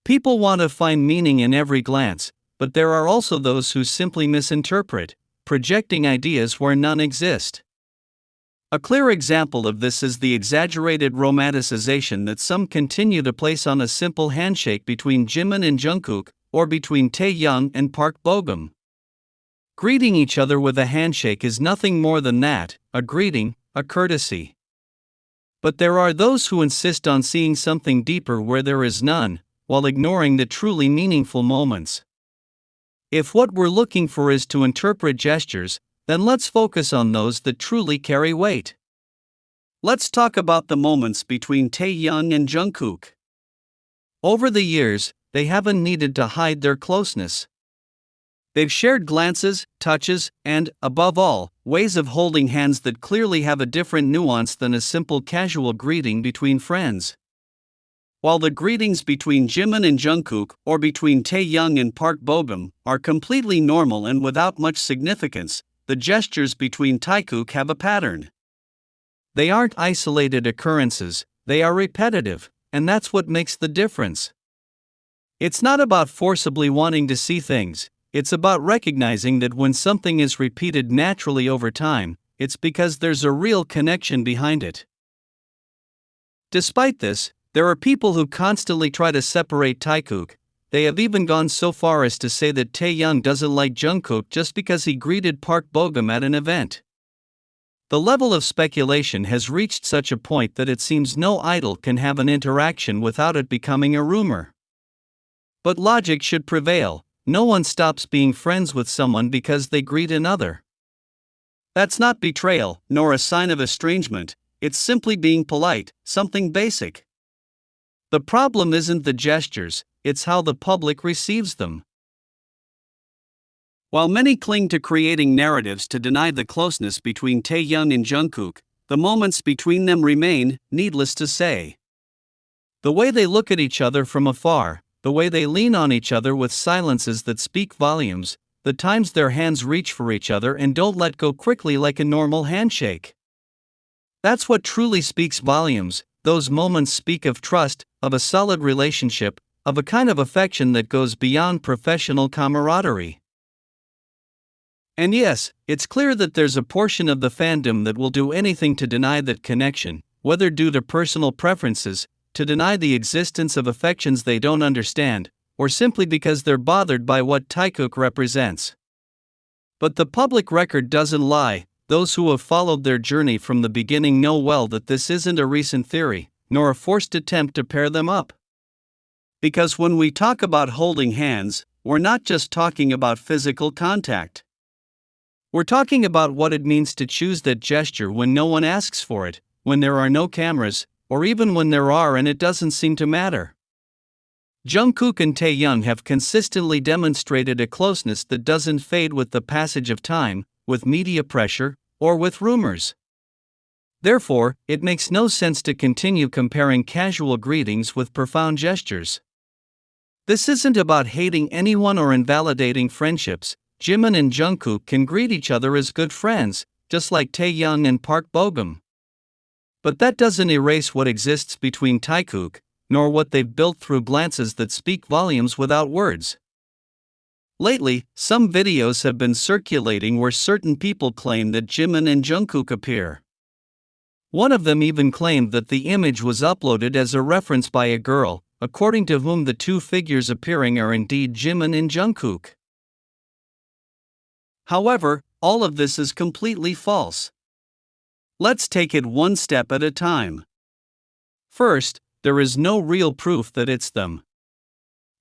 People want to find meaning in every glance, but there are also those who simply misinterpret, projecting ideas where none exist. A clear example of this is the exaggerated romanticization that some continue to place on a simple handshake between Jimin and Jungkook, or between Taehyung and Park Bo-gum. Greeting each other with a handshake is nothing more than that, a greeting, a courtesy. But there are those who insist on seeing something deeper where there is none, while ignoring the truly meaningful moments. If what we're looking for is to interpret gestures, then let's focus on those that truly carry weight. Let's talk about the moments between Taehyung and Jungkook. Over the years, they haven't needed to hide their closeness. They've shared glances, touches, and, above all, ways of holding hands that clearly have a different nuance than a simple casual greeting between friends. While the greetings between Jimin and Jungkook, or between Taehyung and Park Bo-gum, are completely normal and without much significance, the gestures between Taekook have a pattern. They aren't isolated occurrences, they are repetitive, and that's what makes the difference. It's not about forcibly wanting to see things, it's about recognizing that when something is repeated naturally over time, it's because there's a real connection behind it. Despite this, there are people who constantly try to separate Taekook. They have even gone so far as to say that Taehyung doesn't like Jungkook just because he greeted Park Bo-gum at an event. The level of speculation has reached such a point that it seems no idol can have an interaction without it becoming a rumor. But logic should prevail. No one stops being friends with someone because they greet another. That's not betrayal, nor a sign of estrangement, it's simply being polite, something basic. The problem isn't the gestures, it's how the public receives them. While many cling to creating narratives to deny the closeness between Taehyung and Jungkook, the moments between them remain, needless to say. The way they look at each other from afar, the way they lean on each other with silences that speak volumes, the times their hands reach for each other and don't let go quickly like a normal handshake. That's what truly speaks volumes. Those moments speak of trust, of a solid relationship, of a kind of affection that goes beyond professional camaraderie. And yes, it's clear that there's a portion of the fandom that will do anything to deny that connection, whether due to personal preferences, to deny the existence of affections they don't understand, or simply because they're bothered by what Taekook represents. But the public record doesn't lie. Those who have followed their journey from the beginning know well that this isn't a recent theory, nor a forced attempt to pair them up. Because when we talk about holding hands, we're not just talking about physical contact. We're talking about what it means to choose that gesture when no one asks for it, when there are no cameras, or even when there are and it doesn't seem to matter. Jungkook and Taehyung have consistently demonstrated a closeness that doesn't fade with the passage of time, with media pressure, or with rumors. Therefore, it makes no sense to continue comparing casual greetings with profound gestures. This isn't about hating anyone or invalidating friendships. Jimin and Jungkook can greet each other as good friends, just like Taehyung and Park Bo-gum. But that doesn't erase what exists between Taekook, nor what they've built through glances that speak volumes without words. Lately, some videos have been circulating where certain people claim that Jimin and Jungkook appear. One of them even claimed that the image was uploaded as a reference by a girl, according to whom the two figures appearing are indeed Jimin and Jungkook. However, all of this is completely false. Let's take it one step at a time. First, there is no real proof that it's them.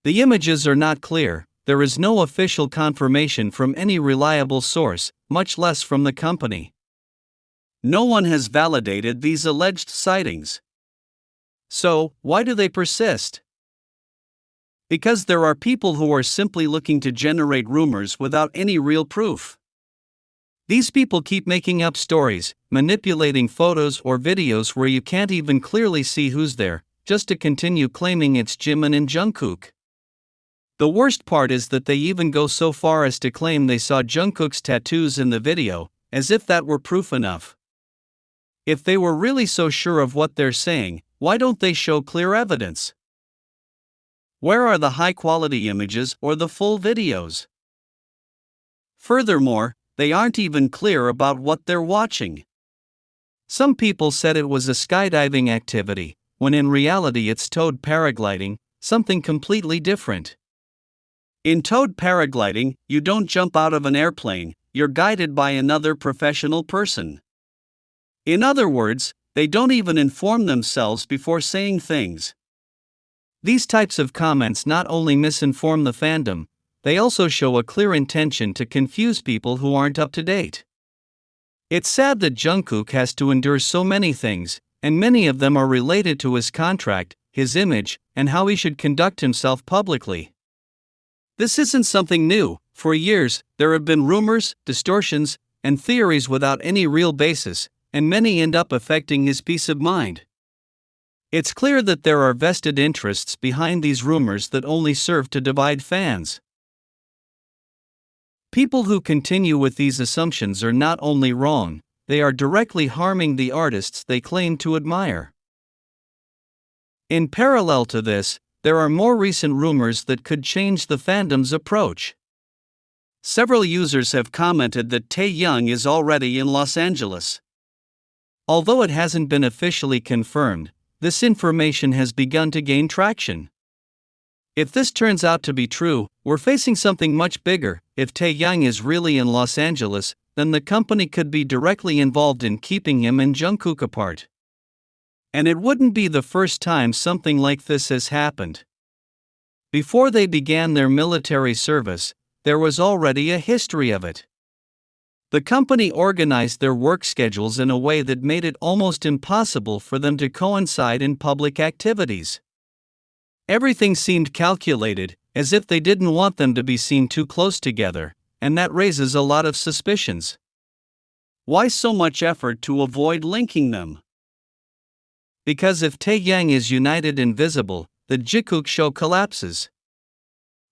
The images are not clear. There is no official confirmation from any reliable source, much less from the company. No one has validated these alleged sightings. So, why do they persist? Because there are people who are simply looking to generate rumors without any real proof. These people keep making up stories, manipulating photos or videos where you can't even clearly see who's there, just to continue claiming it's Jimin and Jungkook. The worst part is that they even go so far as to claim they saw Jungkook's tattoos in the video, as if that were proof enough. If they were really so sure of what they're saying, why don't they show clear evidence? Where are the high-quality images or the full videos? Furthermore, they aren't even clear about what they're watching. Some people said it was a skydiving activity, when in reality it's towed paragliding, something completely different. In towed paragliding, you don't jump out of an airplane, you're guided by another professional person. In other words, they don't even inform themselves before saying things. These types of comments not only misinform the fandom, they also show a clear intention to confuse people who aren't up to date. It's sad that Jungkook has to endure so many things, and many of them are related to his contract, his image, and how he should conduct himself publicly. This isn't something new. For years, there have been rumors, distortions, and theories without any real basis, and many end up affecting his peace of mind. It's clear that there are vested interests behind these rumors that only serve to divide fans. People who continue with these assumptions are not only wrong, they are directly harming the artists they claim to admire. In parallel to this, there are more recent rumors that could change the fandom's approach. Several users have commented that Taehyung is already in Los Angeles. Although it hasn't been officially confirmed, this information has begun to gain traction. If this turns out to be true, we're facing something much bigger. If Taehyung is really in Los Angeles, then the company could be directly involved in keeping him and Jungkook apart. And it wouldn't be the first time something like this has happened. Before they began their military service, there was already a history of it. The company organized their work schedules in a way that made it almost impossible for them to coincide in public activities. Everything seemed calculated, as if they didn't want them to be seen too close together, and that raises a lot of suspicions. Why so much effort to avoid linking them? Because if Taehyung is united and visible, the Jungkook show collapses.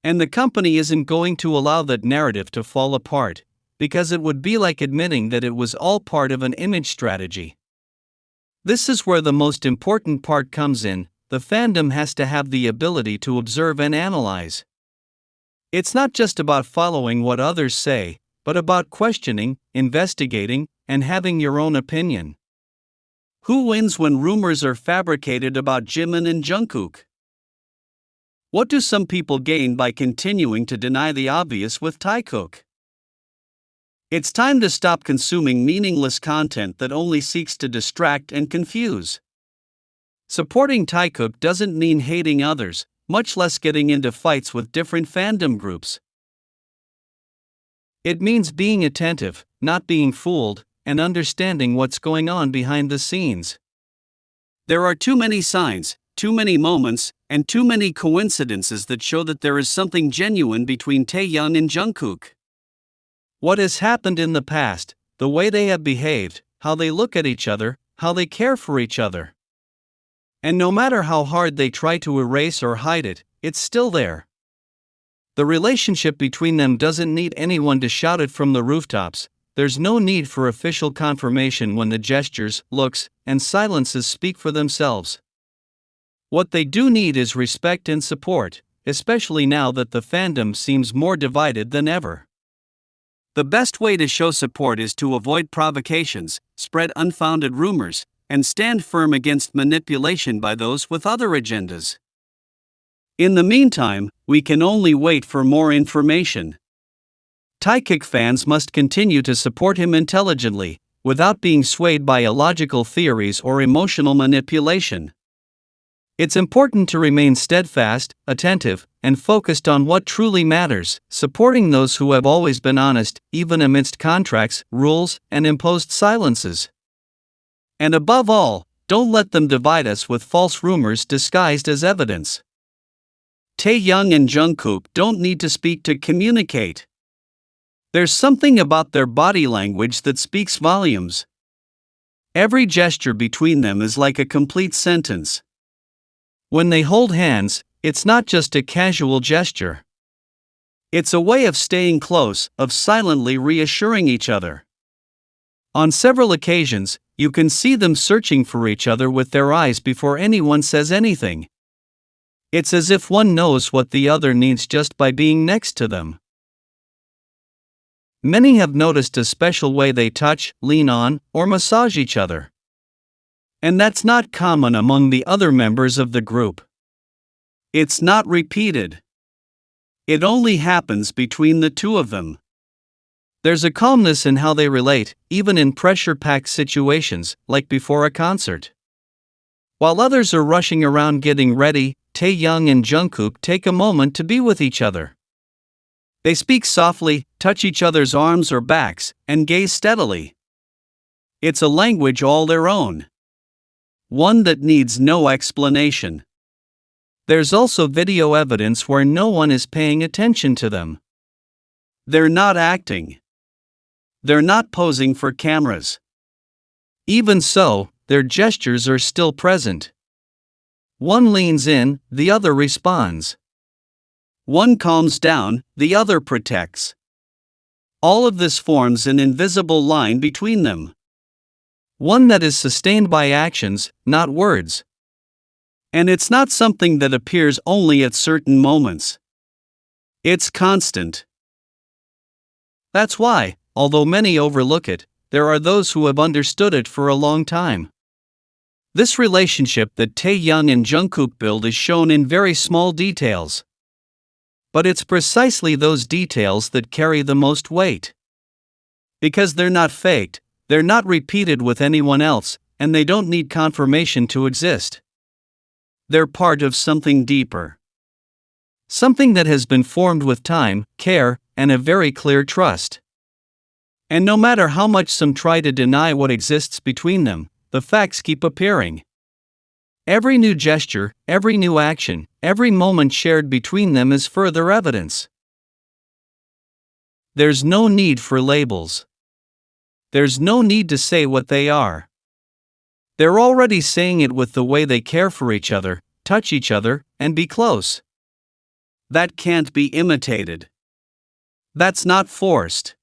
And the company isn't going to allow that narrative to fall apart, because it would be like admitting that it was all part of an image strategy. This is where the most important part comes in. The fandom has to have the ability to observe and analyze. It's not just about following what others say, but about questioning, investigating, and having your own opinion. Who wins when rumors are fabricated about Jimin and Jungkook? What do some people gain by continuing to deny the obvious with Taekook? It's time to stop consuming meaningless content that only seeks to distract and confuse. Supporting Taekook doesn't mean hating others, much less getting into fights with different fandom groups. It means being attentive, not being fooled, and understanding what's going on behind the scenes. There are too many signs, too many moments, and too many coincidences that show that there is something genuine between Taehyung and Jungkook. What has happened in the past, the way they have behaved, how they look at each other, how they care for each other. And no matter how hard they try to erase or hide it, it's still there. The relationship between them doesn't need anyone to shout it from the rooftops. There's no need for official confirmation when the gestures, looks, and silences speak for themselves. What they do need is respect and support, especially now that the fandom seems more divided than ever. The best way to show support is to avoid provocations, spread unfounded rumors, and stand firm against manipulation by those with other agendas. In the meantime, we can only wait for more information. Taekook fans must continue to support him intelligently, without being swayed by illogical theories or emotional manipulation. It's important to remain steadfast, attentive, and focused on what truly matters, supporting those who have always been honest, even amidst contracts, rules, and imposed silences. And above all, don't let them divide us with false rumors disguised as evidence. Taehyung and Jungkook don't need to speak to communicate. There's something about their body language that speaks volumes. Every gesture between them is like a complete sentence. When they hold hands, it's not just a casual gesture. It's a way of staying close, of silently reassuring each other. On several occasions, you can see them searching for each other with their eyes before anyone says anything. It's as if one knows what the other needs just by being next to them. Many have noticed a special way they touch, lean on, or massage each other. And that's not common among the other members of the group. It's not repeated. It only happens between the two of them. There's a calmness in how they relate, even in pressure-packed situations, like before a concert. While others are rushing around getting ready, Taehyung and Jungkook take a moment to be with each other. They speak softly, touch each other's arms or backs, and gaze steadily. It's a language all their own. One that needs no explanation. There's also video evidence where no one is paying attention to them. They're not acting. They're not posing for cameras. Even so, their gestures are still present. One leans in, the other responds. One calms down, the other protects. All of this forms an invisible line between them. One that is sustained by actions, not words. And it's not something that appears only at certain moments. It's constant. That's why, although many overlook it, there are those who have understood it for a long time. This relationship that Taehyung and Jungkook build is shown in very small details. But it's precisely those details that carry the most weight. Because they're not faked, they're not repeated with anyone else, and they don't need confirmation to exist. They're part of something deeper. Something that has been formed with time, care, and a very clear trust. And no matter how much some try to deny what exists between them, the facts keep appearing. Every new gesture, every new action, every moment shared between them is further evidence. There's no need for labels. There's no need to say what they are. They're already saying it with the way they care for each other, touch each other, and be close. That can't be imitated. That's not forced.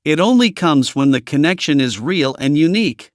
It only comes when the connection is real and unique.